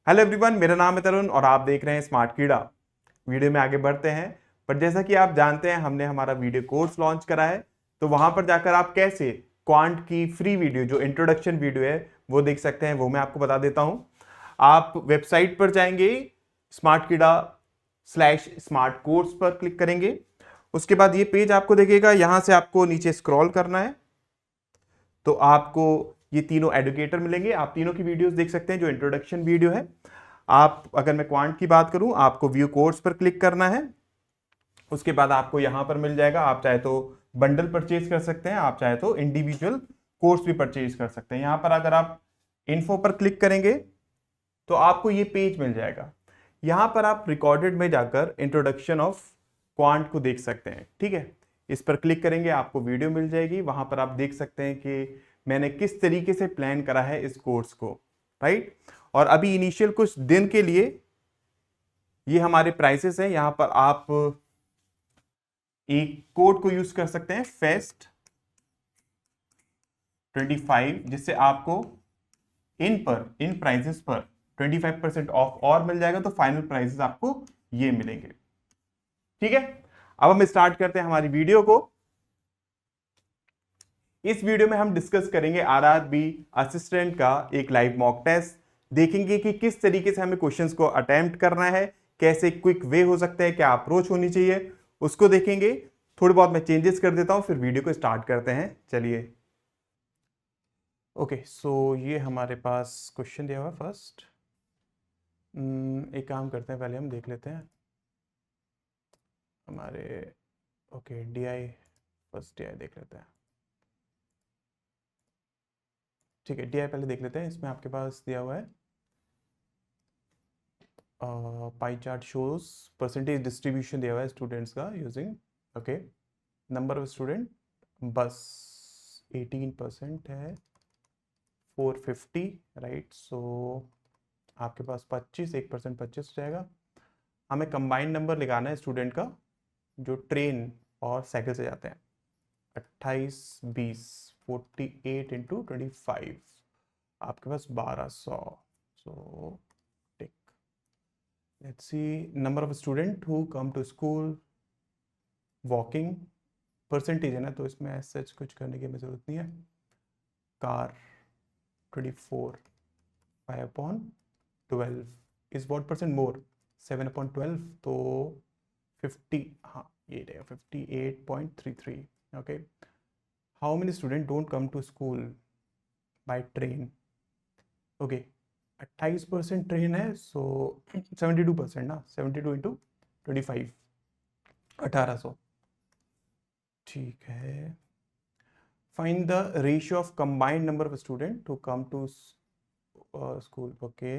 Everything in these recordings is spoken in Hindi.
हेलो एवरीवन, मेरा नाम है तरुण और आप देख रहे हैं स्मार्ट कीड़ा। वीडियो में आगे बढ़ते हैं, पर जैसा कि आप जानते हैं हमने हमारा वीडियो कोर्स लॉन्च करा है। तो वहां पर जाकर आप कैसे क्वांट की फ्री वीडियो जो इंट्रोडक्शन वीडियो है वो देख सकते हैं, वो मैं आपको बता देता हूं। आप वेबसाइट पर जाएंगे, स्मार्ट कीड़ा स्लैश स्मार्ट कोर्स पर क्लिक करेंगे। उसके बाद ये पेज आपको देखेगा, यहां से आपको नीचे स्क्रॉल करना है तो आपको ये तीनों एडुकेटर मिलेंगे। आप तीनों की वीडियोस देख सकते हैं जो इंट्रोडक्शन वीडियो है। आप अगर मैं क्वांट की बात करूं, आपको व्यू कोर्स पर क्लिक करना है। उसके बाद आपको यहां पर मिल जाएगा, आप चाहे तो बंडल परचेज कर सकते हैं, आप चाहे तो इंडिविजुअल कोर्स भी परचेज कर सकते हैं। यहां पर अगर आप इन्फो पर क्लिक करेंगे तो आपको ये पेज मिल जाएगा। यहां पर आप रिकॉर्डेड में जाकर इंट्रोडक्शन ऑफ क्वांट को देख सकते हैं। ठीक है, इस पर क्लिक करेंगे, आपको वीडियो मिल जाएगी। वहां पर आप देख सकते हैं कि मैंने किस तरीके से प्लान करा है इस कोर्स को, राइट। और अभी इनिशियल कुछ दिन के लिए ये हमारे प्राइसेस हैं। यहां पर आप एक कोड को यूज कर सकते हैं, फेस्ट 25, जिससे आपको इन प्राइसेस पर 25% ऑफ और मिल जाएगा। तो फाइनल प्राइसेस आपको ये मिलेंगे। ठीक है, अब हम स्टार्ट करते हैं हमारी वीडियो को। इस वीडियो में हम डिस्कस करेंगे आरआरबी असिस्टेंट का एक लाइव मॉक टेस्ट। देखेंगे कि किस तरीके से हमें क्वेश्चंस को अटेम्प्ट करना है, कैसे क्विक वे हो सकता है, क्या अप्रोच होनी चाहिए, उसको देखेंगे। थोड़ी बहुत मैं चेंजेस कर देता हूं, फिर वीडियो को स्टार्ट करते हैं। चलिए, ओके। सो ये हमारे पास क्वेश्चन दिया हुआ फर्स्ट। एक काम करते हैं, पहले हम देख लेते हैं हमारे, ओके, डीआई, फर्स्ट डीआई देख लेते हैं। ठीक है, डीआई पहले देख लेते हैं। इसमें आपके पास दिया हुआ है pie chart shows percentage distribution दिया हुआ है स्टूडेंट्स का using, okay, number of student बस 18% है, 450, राइट। सो आपके पास 25, 1% 25 हो जाएगा। हमें कंबाइंड नंबर लगाना है स्टूडेंट का जो ट्रेन और साइकिल से जाते हैं। 28 20 48 इंटू 25, आपके पास 1200। So tick, let's see number of student who come to school walking, percentage है ना, तो इसमें ऐसा सच कुछ करने की हमें जरूरत नहीं है। Car 24, 5/12 is what percent more, 7/12, तो 50, हाँ ये रहेगा 58.33। Okay, how many student don't come to school by train, okay, 28% train है, सो 72% ना, 72 इंटू 25, 1800। ठीक है, find the ratio of combined number of student to come to school, okay,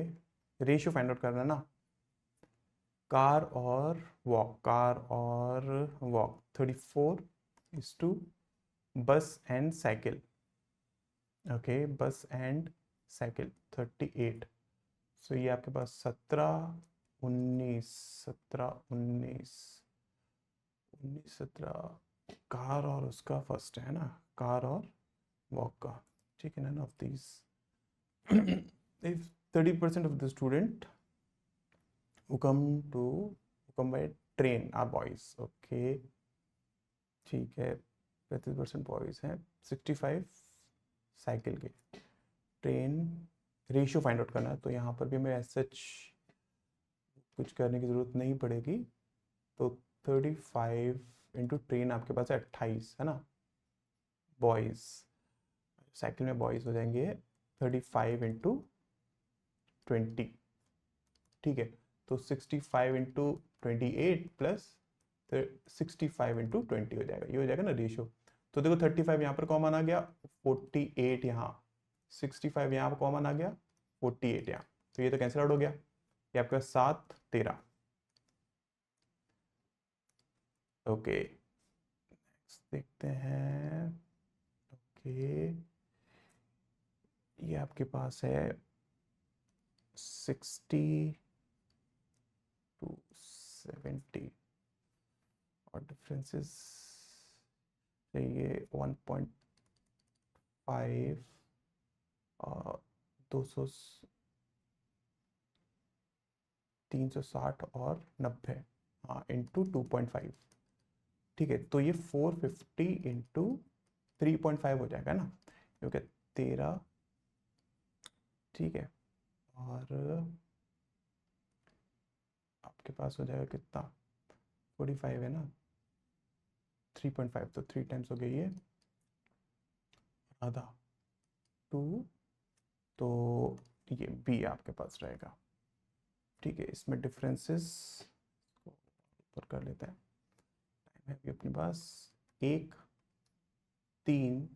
ratio find out करना ना। कार और walk 34:, bus and cycle, okay, bus and cycle 38। So ये आपके पास 17 19 कार और उसका फर्स्ट है ना, कार और वॉक का। ठीक है, none of these if 30% of the student who come by train are boys, okay, ठीक है, 35% बॉयज हैं, 65 साइकिल के। ट्रेन रेशियो फाइंड आउट करना है, तो यहाँ पर भी हमें सच कुछ करने की ज़रूरत नहीं पड़ेगी। तो 35 इंटू ट्रेन आपके पास है 28, है ना, बॉयज़, साइकिल में बॉयज़ हो जाएंगे 35 इंटू 20। ठीक है, तो 65 इंटू 28 प्लस 65 इंटू 20 हो जाएगा, ये हो जाएगा ना रेशियो। तो देखो 35 यहाँ पर कॉमन आ गया, 48 यहाँ, 65 यहाँ पर कॉमन आ गया, 48 यहाँ, तो ये तो कैंसिल आउट हो गया। ये आपका 7 13। ओके, देखते हैं, ओके, ये आपके पास है 60 to 70 और डिफरेंसेस ये 1.5 और 200, 360 और 90, हाँ, इंटू 2.5, ठीक है। तो ये 450 इंटू 3.5 हो जाएगा ना, क्योंकि 13, ठीक है। और आपके पास हो जाएगा कितना, 45 है ना, 3.5, तो 3 टाइम्स हो गई ये आधा 2, तो ये बी आपके पास रहेगा, ठीक है। इसमें डिफरेंसेस ऊपर कर लेते हैं, टाइम है अभी अपने पास 1, 3,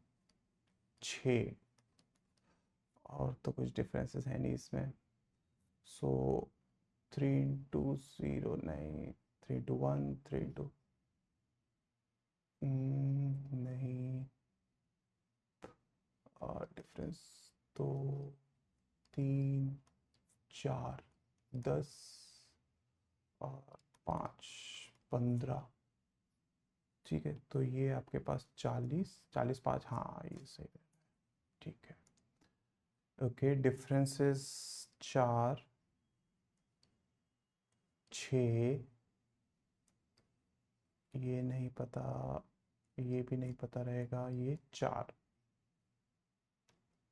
6, और तो कुछ डिफरेंसेस है नहीं इसमें। सो 3 इंटू 0 नहीं, 3 इंटू 1, 3 इंटू नहीं, और डिफरेंस तो 3, 4, 10 और 5, 15, ठीक है। तो ये आपके पास 40, 40, 5, हाँ ये सही है, ठीक है। ओके, डिफरेंसेस 4, 6, ये नहीं पता, ये भी नहीं पता रहेगा, ये 4,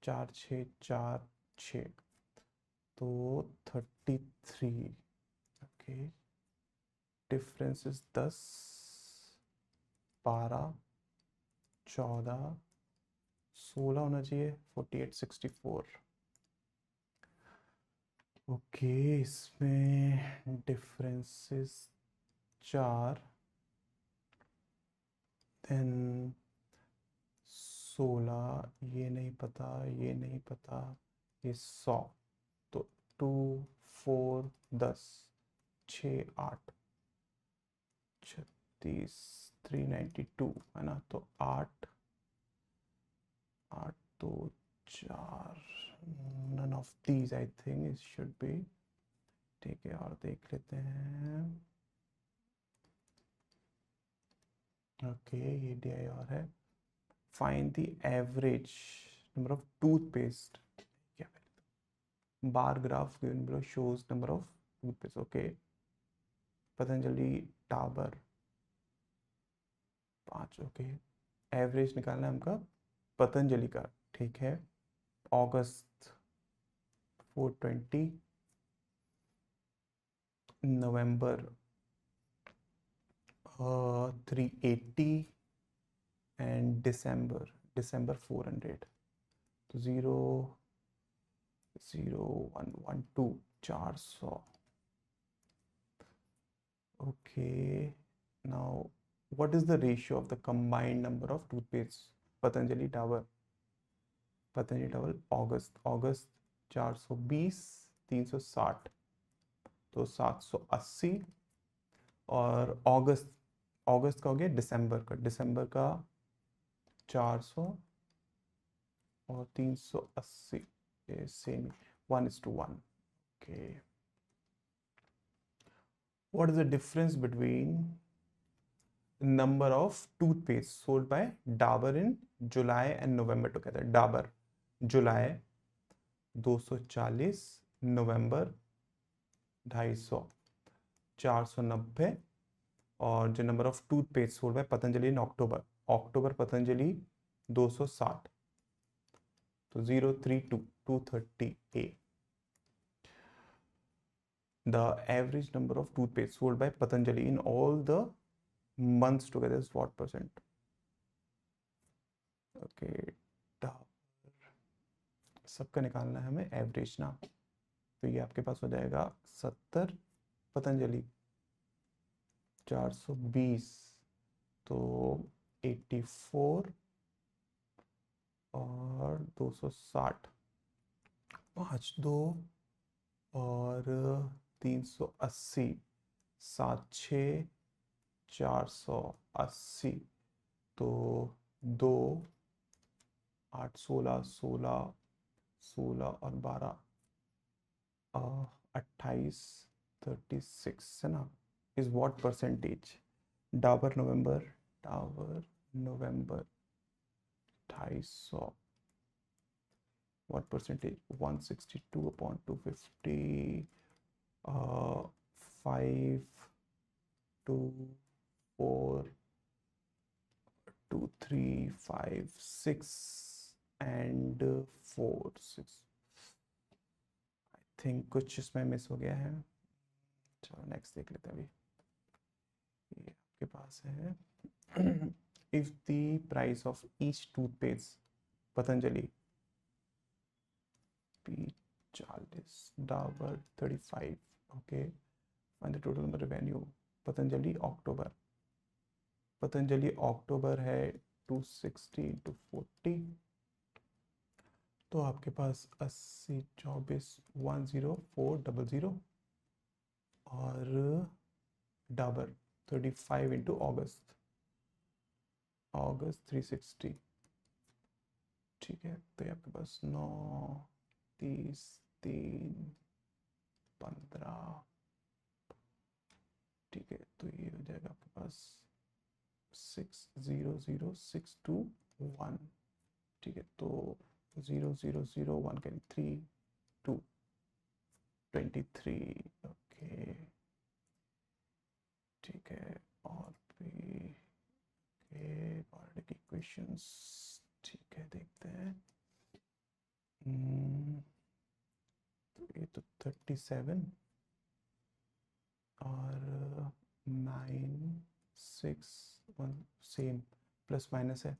4, 6, 4, 6, तो 33, ओके। डिफरेंसेस 10, 12, 14, 16 होना चाहिए, 48, 64, ओके। इसमें डिफरेंसेस 4, देन 16, ये नहीं पता, ये नहीं पता, ये 100, तो 2, 4, 10, 6, 8, 36, 392 है ना, तो 8, 8, 2, 4, none of these I think it should be, ठीक है। और देख लेते हैं, ओके, ये डी आई और है। Find the average number of toothpaste, क्या bar graph given below shows number of toothpaste, okay. Patanjali, Dabur 5, okay. Average निकालना है हमका पतंजलि का, ठीक है। अगस्त 420, नवंबर 380, एंड दिसंबर 400, तो 0, 0, 1, 1, 2, 400, okay. Now what is the ratio of the combined number of toothpaste, Patanjali Dabur, अगस्त 420, 360, तो 780, और अगस्त का हो गया, दिसंबर का 400 और 380, same 1:1, okay. What is the difference between number of toothpaste sold by Dabur in July and November together? Dabur जुलाई 240, नवंबर 250, 490, और जो number of toothpaste sold by Patanjali in October Patanjali 260, तो 032, 230 A. The average number of toothpaste sold by Patanjali in all the months together is what percent? Okay, सबका निकालना है हमें एवरेज ना, तो ये आपके पास हो जाएगा 70, पतंजलि 420, तो 84, और 260, 5, 2, और 380, 7, 6, 480, तो 2, 8, 16, 16, 16 और 12, 28, 36 है ना, is what percentage? Dabur November 250, what percentage? 162 upon 250, 6 and 4 6 I think कुछ इसमें मिस हो गया है। चलो नेक्स्ट देख लेते हैं। अभी ये आपके पास है if the price of each toothpaste Patanjali P40, Dabur 35, okay, find the total revenue Patanjali October है 260 to 40, तो आपके पास 80 24 10400 और डाबर 35 इंटू अगस्त 360, ठीक है। तो ये आपके पास 9 30 3 15, ठीक है। तो ये हो जाएगा आपके पास 600621, ठीक है। तो 0001 के 3 2 23, ओके, ठीक है। और भी क्वाड्रेटिक इक्वेशंस, ठीक है, देखते हैं। तो ये तो 37 और 9 6 1 सेम प्लस माइनस है,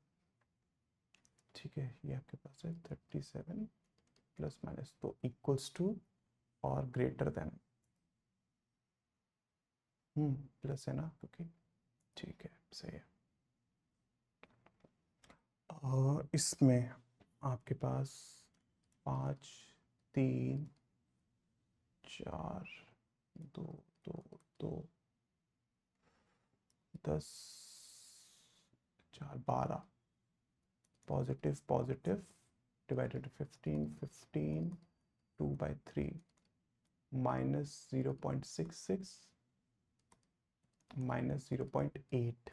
ठीक है। ये आपके पास है 37 प्लस माइनस, तो इक्वल्स टू और ग्रेटर देन, प्लस है ना, क्योंकि ठीक है, सही है। और इसमें आपके पास 5 3 4 2 2 2 10 4 12 positive divided 15 15 2/3 minus 0.66 minus 0.8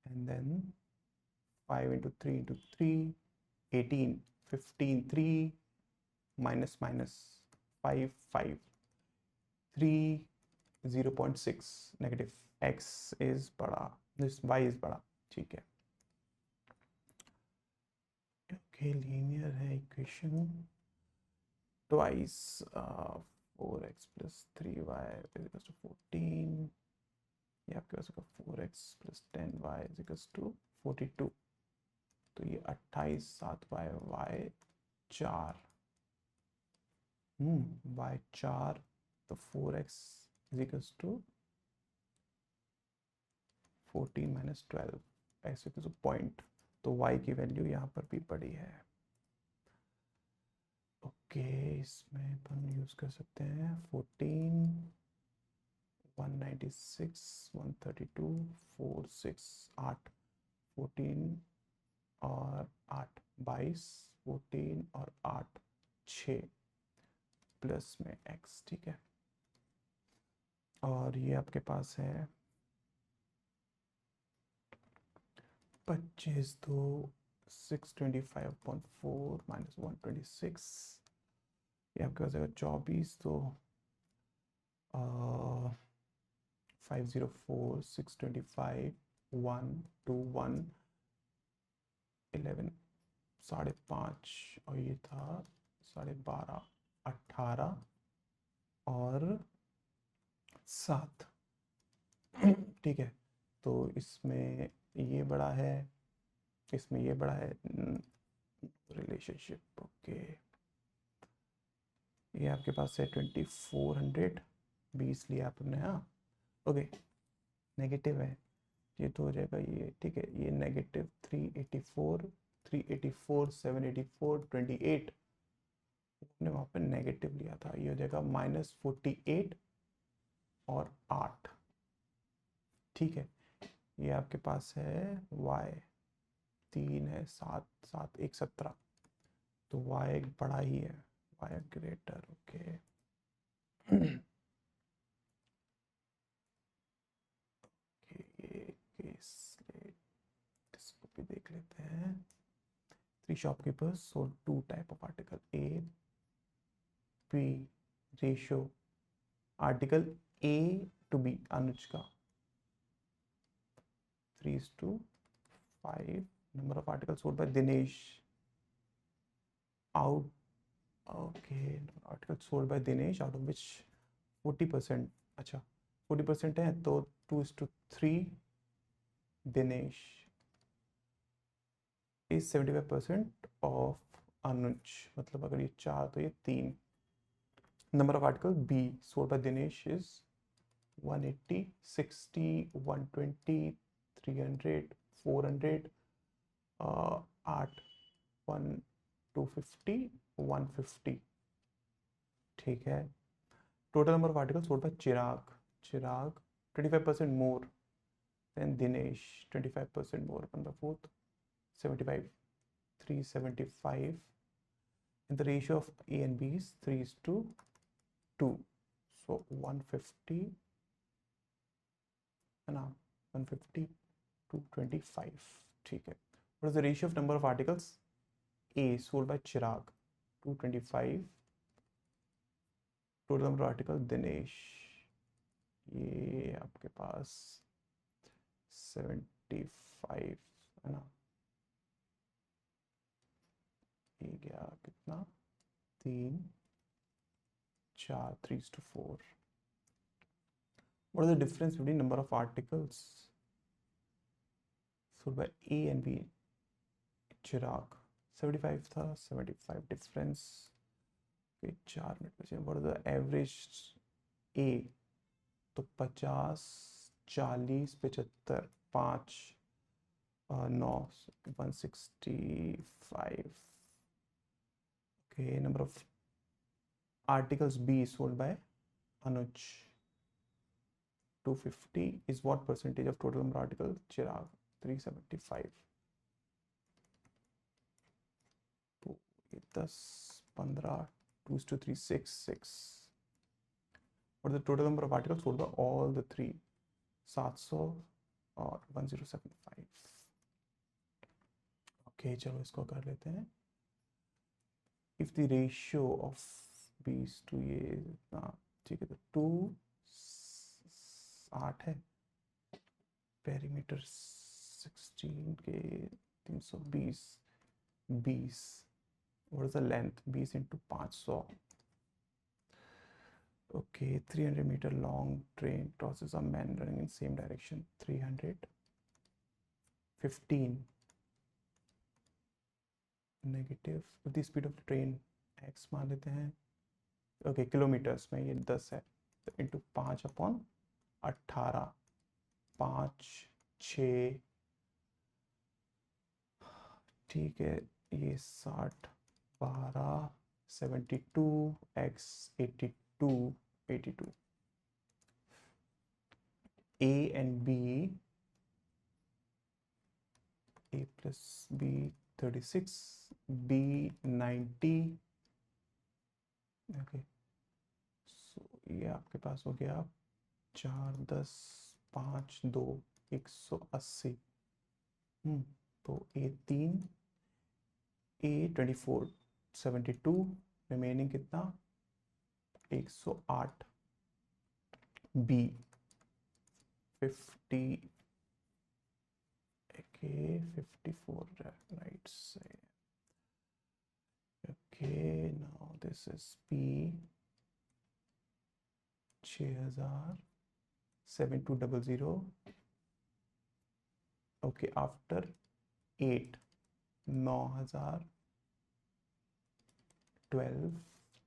and then 5 into 3 into 3 18 15 3 minus 5 5 3 0.6 negative, x is बड़ा, this y is बड़ा, ठीक है। ओके, लीनियर है equation, twice 4x plus 3y is equals to 14, ये आपके पास होगा 4x plus 10y is equals to 42, तो ये 28 7y y 4, y 4, तो 4x is equals to 14 minus 12 x equals to point, तो y की वैल्यू यहाँ पर भी बड़ी है। ओके, इसमें हम यूज कर सकते हैं 14 196 132 4 6 8 14 और 8 22 14 और 8 6 प्लस में x, ठीक है। और ये आपके पास है 25 2 625.4 माइनस 126, ये आपके पास है 24, तो 504 625 121 11 5.5 और ये था 12.5 18 और 7, ठीक है। तो इसमें ये बड़ा है, इसमें ये बड़ा है, रिलेशनशिप, ओके। ये आपके पास है 2400, 20 लिया आपने, हाँ, ओके। नेगेटिव है, ये तो हो जाएगा ये, ठीक है। ये नेगेटिव 384 784 28, आपने वहाँ पे नेगेटिव लिया था, ये हो जाएगा -48 और 8, ठीक है। ये आपके पास है y 3 है 7 7 1 17, तो y एक बड़ा ही है, y ग्रेटर, ओके। ये केस इसको भी देख लेते हैं। 3 shopkeepers sold 2 type of article, A B ratio, article A to B, Anushka 3:5 number of article sold by Dinesh out, okay, article sold by Dinesh out of which 40%, अच्छा 40% है तो 2:3, दिनेश इज 75% ऑफ अनुज, मतलब अगर ये 4 तो ये 3। Number of article be sold by Dinesh is 180, 60, 120, 300, 400, 8, 1, 250, 150, ठीक है। Total number of article sold by Chirag, Chirag 25% more than Dinesh, 25% more on the fourth, 75, 375, and the ratio of A and B is 3:2, so 150 है ना, 150 to 25, ठीक है। what is the ratio of number of articles A sold by Chirag, 225, total number of articles Dinesh, ये आपके पास 75 है ना, ये गया कितना, 3, 4, 3:4। what is the difference between number of articles sold by A and B? चिराग 75 था, 75 डिफरेंस, 4 मिनट बचे। व्हाट इज द एवरेज ए, तो 50, 40, 75, 5, 9, 165। Okay, number of articles be sold by Anuj 250 is what percentage of total number of articles? चिराग 375। तो ये 10, 15, 2:3, 6, 6। what is the total number of articles sold by all the three? 700 और 1075। ओके चलो इसको कर लेते हैं। इफ द रेशियो ऑफ बीस टू ये, ठीक है, तो 2, 8 है, पेरीमीटर 16 के 320, 20, what is the length, 20 into 500, okay 300 metre long train crosses a man running in same direction, 315 negative, the speed of train X मान लेते हैं, ओके किलोमीटर्स में ये 10 है, तो इंटू 5/18, 5, 6, ठीक है, ये 60, 12, 72 X 82, 82। A and B, A plus B 36, B 90, okay, so ये आपके पास हो गया 4, 10, 5, 2, 180। तो ए 3, ए 24, 72, रिमेनिंग कितना 108, बी 50, ओके 54 राइट से, okay now this is B 6000, 7200, okay after 8, 9000, 12,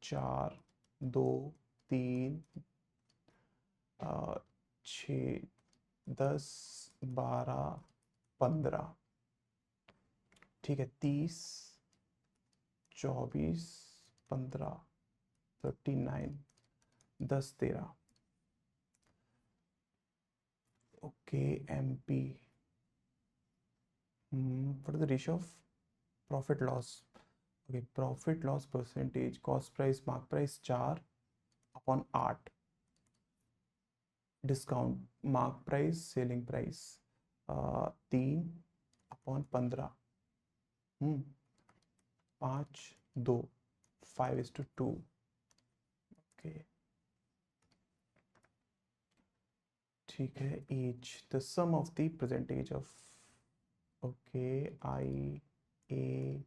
4, 2, 3, 6, 10, 12, 15, ठीक है, 30, 24, 15, 39, 10, 13, okay MP, what is the ratio of profit loss? Okay, profit loss percentage, cost price, mark price 4 upon 8, discount, mark price, selling price 3 upon 15, 5, 2, 5:2, okay ठीक है। Age, the sum of the present age of okay, I A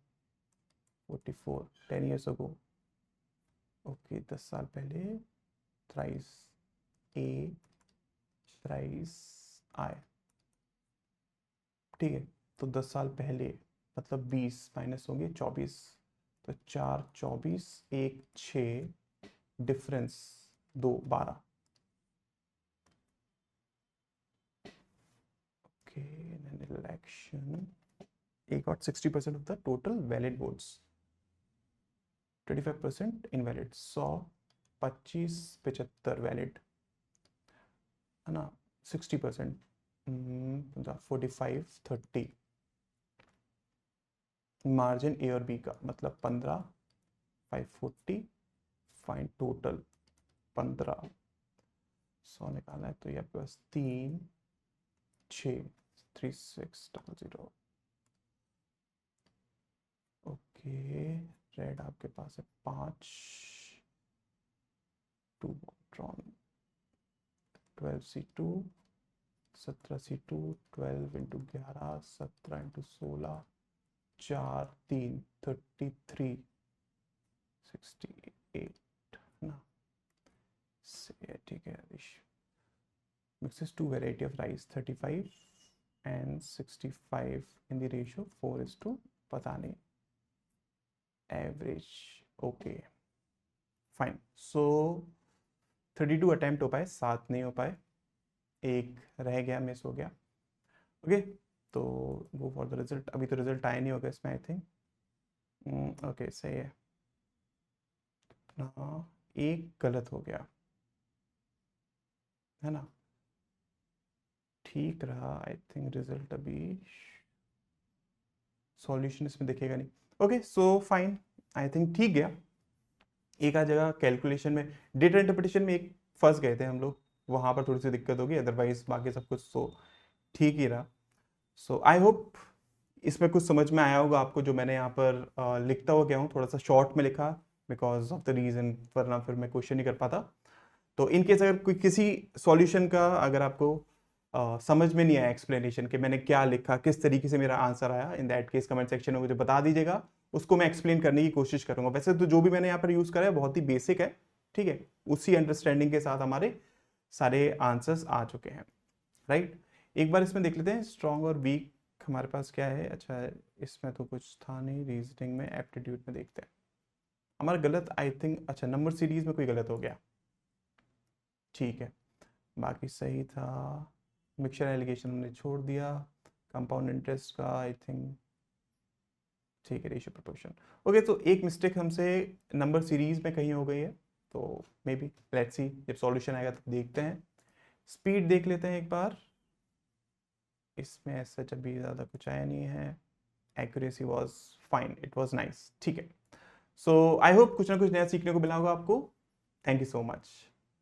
44, 10 years ago. Okay, 10 साल पहले, थ्राइस ए थ्राइस आई, ठीक है। तो 10 साल पहले मतलब 20 माइनस होंगे 24, तो 4 24 1 6, difference 2 12। Okay, election he got 60% of the total valid votes, 25% invalid, 100 25 75 valid है ना, 60%, 45 30, मार्जिन ए और बी का मतलब 15, 540, फाइन टोटल 15, 100 निकालना है तो ये आपके पास 3 6 3600। ओके, रेड आपके पास है 5, 2 drawn, 12C2, 17C2, 12 into 11, 17 into 16, 4 3 33 68 ना, ठीक है। mixes two variety of rice 35 and 65 in the ratio 4:, पता नहीं, एवरेज। ओके फाइन, सो 32 अटेम्प्ट हो पाए, 7 नहीं हो पाए, एक रह गया, मिस हो गया। ओके, तो गो फॉर द रिजल्ट। अभी तो रिजल्ट आया नहीं होगा इसमें आई थिंक। ओके सही है, एक गलत हो गया है ना, ठीक रहा आई थिंक रिजल्ट। अभी सॉल्यूशन इसमें दिखेगा नहीं। Okay so fine, I think ठीक गया। एक आध जगह कैलकुलेशन में, डेटा इंटरप्रिटेशन में एक फंस गए थे हम लोग, वहाँ पर थोड़ी सी दिक्कत होगी, अदरवाइज बाकी सब कुछ तो ठीक ही रहा। सो आई होप इसमें कुछ समझ में आया होगा आपको, जो मैंने यहाँ पर लिखता हुआ गया हूँ, थोड़ा सा शॉर्ट में लिखा बिकॉज ऑफ द रीज़न, वरना फिर मैं क्वेश्चन नहीं कर पाता। तो इन केस अगर कोई किसी सॉल्यूशन का अगर आपको समझ में नहीं आया एक्सप्लेनेशन कि मैंने क्या लिखा, किस तरीके से मेरा आंसर आया, in that case comment section में मुझे बता दीजिएगा, उसको मैं एक्सप्लेन करने की कोशिश करूंगा। वैसे तो जो भी मैंने यहाँ पर यूज़ करा है बहुत ही बेसिक है, ठीक है, उसी अंडरस्टैंडिंग के साथ हमारे सारे आंसर्स आ चुके हैं, राइट। एक बार इसमें देख लेते हैं स्ट्रॉन्ग और वीक हमारे पास क्या है। अच्छा, इसमें तो कुछ था नहीं, रीजनिंग में, एप्टीट्यूड में देखते हैं। हमारा गलत आई थिंक, अच्छा नंबर सीरीज में कोई गलत हो गया, ठीक है, बाकी सही था। मिक्सचर एलिगेशन हमने छोड़ दिया, कंपाउंड इंटरेस्ट का आई थिंक ठीक है, रेशियो प्रोपोर्शन। ओके, तो एक मिस्टेक हमसे नंबर सीरीज में कहीं हो गई है, तो मे बी लेट्स सी, जब सॉल्यूशन आएगा तो देखते हैं। स्पीड देख लेते हैं एक बार, इसमें ऐसा जब भी ज़्यादा कुछ आया नहीं है। Accuracy was fine, it was nice, ठीक है। सो आई होप कुछ ना कुछ नया सीखने को मिला होगा आपको। Thank you so much.